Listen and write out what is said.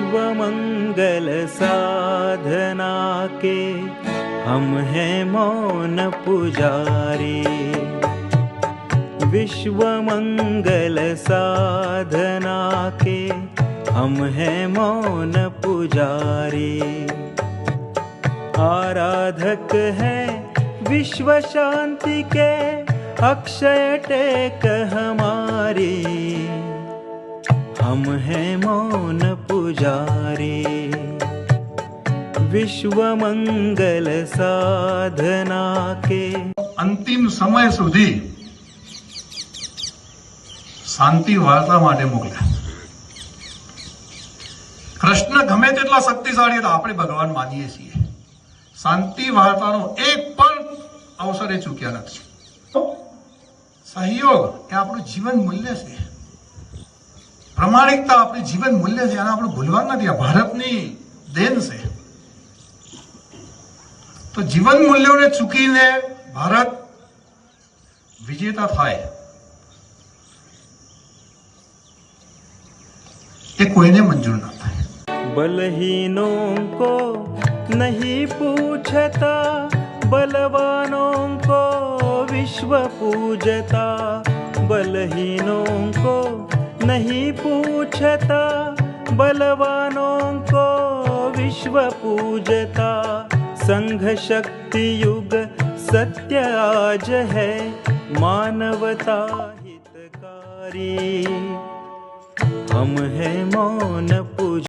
विश्व मंगल साधना के हम हैं मौन पुजारी। विश्व मंगल साधना के हम हैं मौन पुजारी। आराधक हैं विश्व शांति के अक्षय टेक हमारी। हम हैं मौन पुजारी। विश्व मंगल साधना के अंतिम समय सुधी शांति वार्ता માટે મોકલ્યા। કૃષ્ણ ગમે તેટલા શક્તિશાળી હતા, આપણે ભગવાન માનીએ છીએ। શાંતિ વાર્તાનો એક પણ અવસર એ ચૂક્યા નથી। સહયોગ એ આપણું જીવન મૂલ્ય છે। પ્રમાણિકતા આપણી જીવન મૂલ્ય છે, આને આપણે ભૂલવાનું નથી। આ ભારતની દેન છે। તો જીવન મૂલ્યોને ચૂકીને ભારત વિજેતા થાય ये कोई ने मंजूर ना था। बलहीनों को नहीं पूछता, बलवानों को विश्व पूजता। बलहीनों को नहीं पूछता, बलवानों को विश्व पूजता। संघ शक्ति युग सत्य आज है, मानवता हितकारी। हम हैं मौन पूज